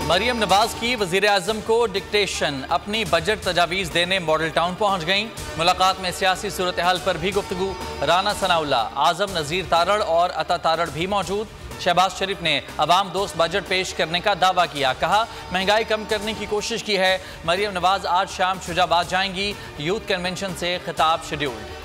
मरियम नवाज की वज़ीर-ए-आज़म को डिक्टेशन, अपनी बजट तजावीज़ देने मॉडल टाउन पहुंच गईं। मुलाकात में सियासी सूरत हाल पर भी गुफ्तगू। राना सनाउल्लाह, आज़म नज़ीर तारड़ और अता तारड़ भी मौजूद। शहबाज शरीफ ने अवाम दोस्त बजट पेश करने का दावा किया, कहा महंगाई कम करने की कोशिश की है। मरियम नवाज आज शाम शुजाबाद जाएंगी। यूथ कन्वेंशन से खिताब शेड्यूल्ड।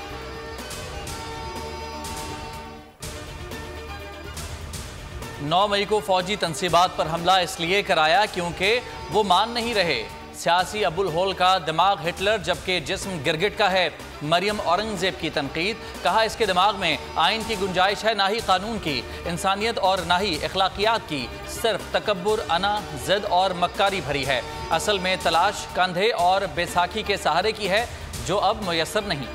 9 मई को फौजी तनसीबात पर हमला इसलिए कराया क्योंकि वो मान नहीं रहे। सियासी अबुल होल का दिमाग हिटलर जबकि जिस्म गिरगिट का है। मरियम औरंगजेब की तनकीद, कहा इसके दिमाग में आइन की गुंजाइश है, ना ही कानून की, इंसानियत और ना ही अखलाकियात की। सिर्फ तकब्बुर, अना, जिद और मक्कारी भरी है। असल में तलाश कंधे और बैसाखी के सहारे की है जो अब मुयस्सर नहीं।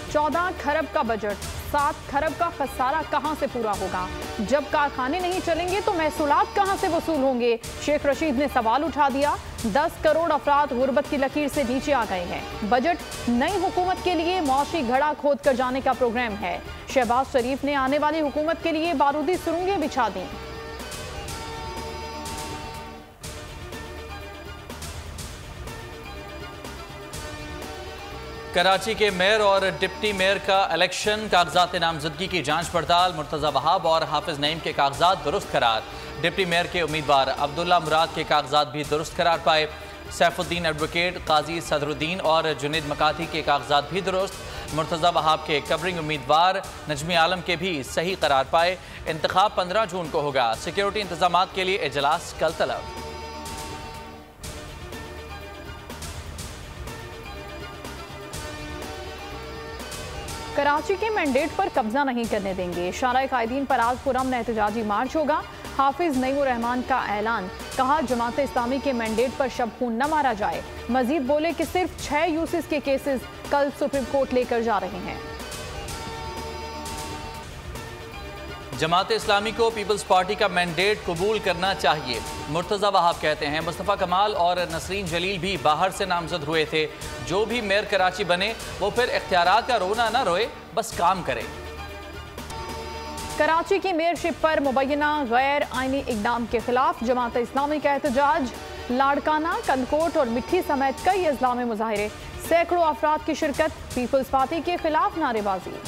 14 खरब का बजट, 7 खरब का खसारा कहां से पूरा होगा? जब कारखाने नहीं चलेंगे तो महसूलात कहां से वसूल होंगे? शेख रशीद ने सवाल उठा दिया। 10 करोड़ अफराद गुर्बत की लकीर से नीचे आ गए हैं। बजट नई हुकूमत के लिए मौशी घड़ा खोद कर जाने का प्रोग्राम है। शहबाज शरीफ ने आने वाली हुकूमत के लिए बारूदी सुरंगें बिछा दी। कराची के मेयर और डिप्टी मेयर का इलेक्शन, कागजात नामजदगी की जांच पड़ताल। मुर्तज़ा वहाब और हाफिज नईम के कागजात दुरुस्त करार। डिप्टी मेयर के उम्मीदवार अब्दुल्ला मुराद के कागजात भी दुरुस्त करार पाए। सैफुद्दीन एडवोकेट, काजी सदरुद्दीन और जुनेद मकाती के कागजात भी दुरुस्त। मुर्तज़ा वहाब के कवरिंग उम्मीदवार नजमी आलम के भी सही करार पाए। इंतखाब 15 जून को होगा। सिक्योरिटी इंतजामात के लिए इजलास कल तलब। कराची के मैंडेट पर कब्जा नहीं करने देंगे। शाराए कायदीन पर आज पुरअमन एहतजाजी मार्च होगा। हाफिज नईमुर रहमान का ऐलान, कहा जमात इस्लामी के मैंडेट पर शब खून न मारा जाए। मजीद बोले कि सिर्फ 6 यूसिस के केसेस कल सुप्रीम कोर्ट लेकर जा रहे हैं। जमात इस्लामी को पीपल्स पार्टी का मैंडेट कबूल करना चाहिए। मुर्तज़ा वहाब कहते हैं मुस्तफ़ा कमाल और नसरीन जलील भी बाहर से नामजद हुए थे। जो भी मेयर कराची बने वो फिर इख्तियारात का रोना ना रोए, बस काम करे। कराची की मेयरशिप पर मुबैना गैर आईनी इकदाम के खिलाफ जमात इस्लामी का एहतजाज। लाड़काना, कंदकोट और मिट्टी समेत कई अजला में मुजाहिरे। सैकड़ों अफराद की शिरकत। पीपल्स पार्टी के खिलाफ नारेबाजी।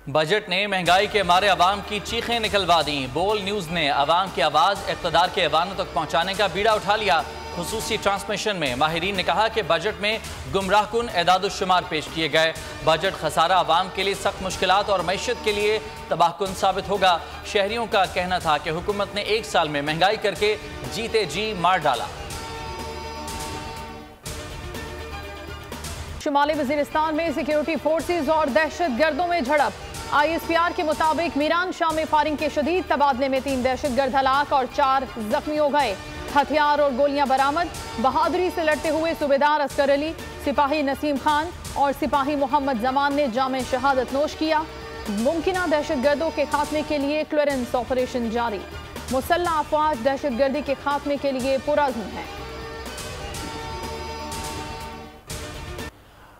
बजट ने महंगाई के मारे अवाम की चीखें निकलवा दी। बोल न्यूज़ ने अवाम की आवाज़ इक़्तिदार के ऐवानों तक पहुँचाने का बीड़ा उठा लिया। खुसूसी ट्रांसमिशन में माहिरीन ने कहा कि बजट में गुमराहकुन एदाद-उश-शुमार पेश किए गए। बजट खसारा अवाम के लिए सख्त मुश्किलात और मईशत के लिए तबाहकुन साबित होगा। शहरियों का कहना था कि हुकूमत ने 1 साल में महंगाई करके जीते जी मार डाला। शुमाली वजीरिस्तान में सिक्योरिटी फोर्सेज और दहशत गर्दों में झड़प। ISPR के मुताबिक मीरान शाह में फायरिंग के शदीद तबादले में 3 दहशतगर्द हलाक और 4 जख्मी हो गए। हथियार और गोलियां बरामद। बहादुरी से लड़ते हुए सूबेदार अस्कर अली, सिपाही नसीम खान और सिपाही मोहम्मद जमान ने जामे शहादत नोश किया। मुमकिना दहशतगर्दों के खात्मे के लिए क्लियरेंस ऑपरेशन जारी। मुसल्लह अफवाज दहशतगर्दी के खात्मे के लिए पुरअज़्म है।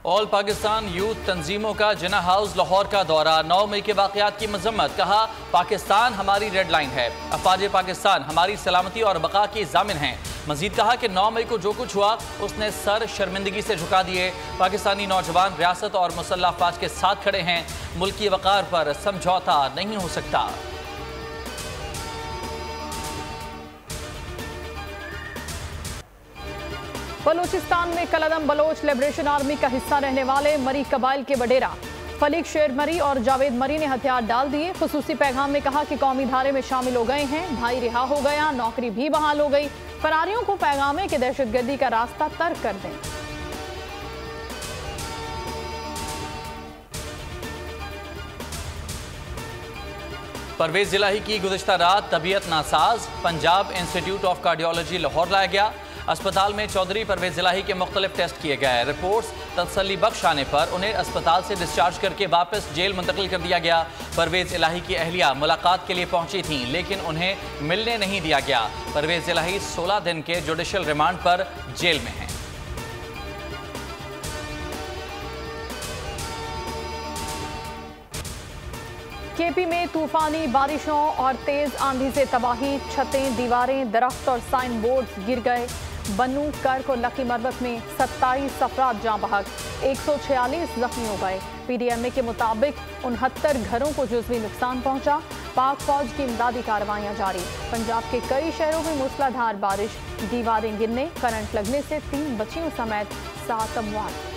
ऑल पाकिस्तान यूथ तंजीमों का जिन्ना हाउस लाहौर का दौरा। 9 मई के वाक़यात की मजम्मत, कहा पाकिस्तान हमारी रेड लाइन है। अफवाज पाकिस्तान हमारी सलामती और बका की जामिन हैं। मजीद कहा कि 9 मई को जो कुछ हुआ उसने सर शर्मिंदगी से झुका दिए। पाकिस्तानी नौजवान रियासत और मुसल्लह अफवाज के साथ खड़े हैं। मुल्की वक़ार पर समझौता नहीं हो सकता। बलूचिस्तान में कलदम बलोच लिबरेशन आर्मी का हिस्सा रहने वाले मरी कबाइल के वडेरा फलीक शेर मरी और जावेद मरी ने हथियार डाल दिए। खुसूसी पैगाम में कहा कि कौमी धारे में शामिल हो गए हैं। भाई रिहा हो गया, नौकरी भी बहाल हो गई। फरारियों को पैगाम है कि दहशतगर्दी का रास्ता तर्क कर दें। परवेज इलाही की गुज़िश्ता रात तबीयत NASA's. Punjab institute of cardiology Lahore लाया गया। अस्पताल में चौधरी परवेज इलाही के मुख्तलिफ टेस्ट किए गए। रिपोर्ट्स तसल्ली बख्श आने पर उन्हें अस्पताल से डिस्चार्ज करके वापस जेल मुंतकिल कर दिया गया। परवेज इलाही की अहलिया मुलाकात के लिए पहुंची थीं लेकिन उन्हें मिलने नहीं दिया गया। परवेज इलाही 16 दिन के जुडिशल रिमांड पर जेल में हैं। केपी में तूफानी बारिशों और तेज आंधी से तबाही, छतें, दीवारें, दरख्त और साइन बोर्ड गिर गए। बन्नू, कर्क और लकी मरबत में 27 अफराद जाँ बहक, 146 जख्मी हो गए। पीडीएमए के मुताबिक 69 घरों को जुज़वी नुकसान पहुंचा। पाक फौज की इमदादी कार्रवाइयां जारी। पंजाब के कई शहरों में मूसलाधार बारिश, दीवारें गिरने, करंट लगने से 3 बच्चियों समेत 7 अमवात।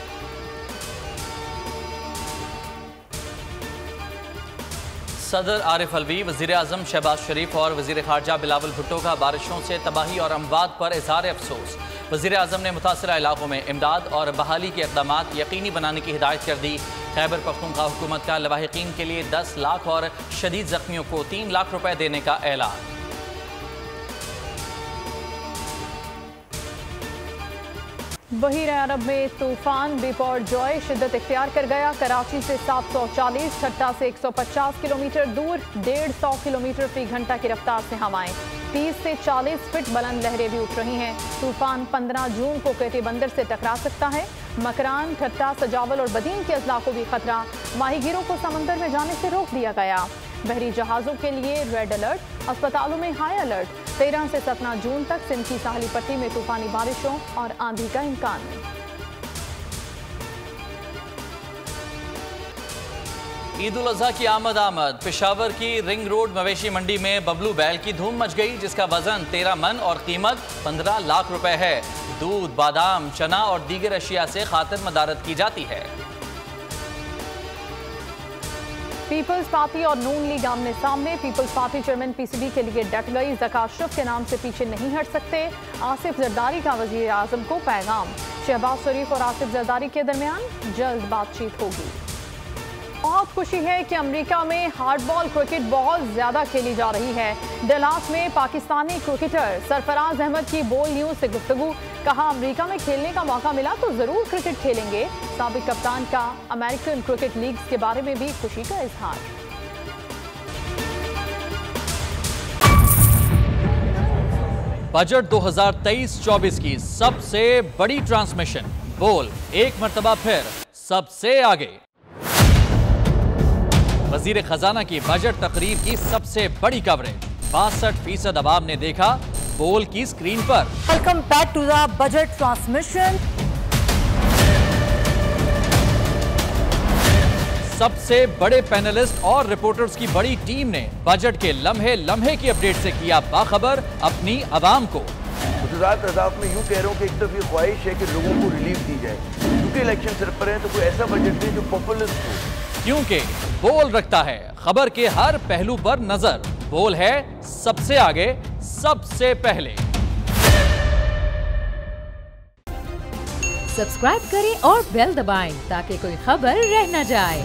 सदर आरिफ अलवी, वज़ीर आज़म शहबाज शरीफ और वज़ीर ख़ारजा बिलावल भुट्टो का बारिशों से तबाही और अमवात पर इज़हार अफसोस। वज़ीर आज़म ने मुतासरा इलाकों में इमदाद और बहाली के इक़दामात यकीनी बनाने की हिदायत कर दी। खैबर पख्तूनख्वा हुकूमत का लवाहिकीन के लिए 10 लाख और शदीद ज़ख्मियों को 3 लाख रुपए देने का ऐलान। बहीर अरब में तूफान बिपरजॉय शिद्दत इख्तियार कर गया। कराची से 740, ठट्टा से 150 किलोमीटर दूर 150 किलोमीटर फी घंटा की रफ्तार से हवाएं, 30 से 40 फीट बुलंद लहरें भी उठ रही हैं। तूफान 15 जून को केटी बंदर से टकरा सकता है। मकरान, ठट्टा, सजावल और बदीन के अजला को भी खतरा। माहीगीरों को समंदर में जाने से रोक दिया गया। बहरी जहाज़ों के लिए रेड अलर्ट, अस्पतालों में हाई अलर्ट। 13 से 17 जून तक सिंध की साहली पट्टी में तूफानी बारिशों और आंधी का इम्कान। ईद उल अज़हा की आमद। पेशावर की रिंग रोड मवेशी मंडी में बबलू बैल की धूम मच गई, जिसका वजन 13 मन और कीमत 15 लाख रुपए है। दूध, बादाम, चना और दीगर अशिया से खातिर मदारत की जाती है। पीपल्स पार्टी और नून लीग आमने सामने। पीपल्स पार्टी चेयरमैन पीसीबी के लिए डट गई। ज़का अशरफ के नाम से पीछे नहीं हट सकते। आसिफ जरदारी का वज़ीर आज़म को पैगाम। शहबाज शरीफ और आसिफ जरदारी के दरमियान जल्द बातचीत होगी। बहुत खुशी है कि अमेरिका में हार्डबॉल क्रिकेट बहुत ज़्यादा खेली जा रही है। डलास में पाकिस्तानी क्रिकेटर सरफराज अहमद की बोल न्यूज़ से गुफ्तगू। कहा, अमेरिका में खेलने का मौका मिला तो ज़रूर क्रिकेट खेलेंगे। साबिक कप्तान का अमेरिकन क्रिकेट लीग्स के बारे में भी खुशी का इजहार। बजट 2023-24 की सबसे बड़ी ट्रांसमिशन। बोल एक मर्तबा फिर सबसे आगे। वजीर खजाना की बजट तकरीर की सबसे बड़ी कवरेज। 62% अवाम ने देखा बोल की स्क्रीन पर। Welcome back to the budget transmission. सबसे बड़े पैनलिस्ट और रिपोर्टर्स की बड़ी टीम ने बजट के लम्हे लम्हे की अपडेट से किया बाखबर अपनी अवाम को। गुजरात अदाफ में यूँ कह रहा हूँ कि एक तरफ ये ख्वाहिश है कि लोगों को रिलीफ दी जाए, क्योंकि इलेक्शन सर पर है, तो कोई ऐसा बजट दे जो पॉपुलिस्ट हो। क्योंकि बोल रखता है खबर के हर पहलू पर नजर। बोल है सबसे आगे, सबसे पहले। सब्सक्राइब करें और बेल दबाएं ताकि कोई खबर रह न जाए।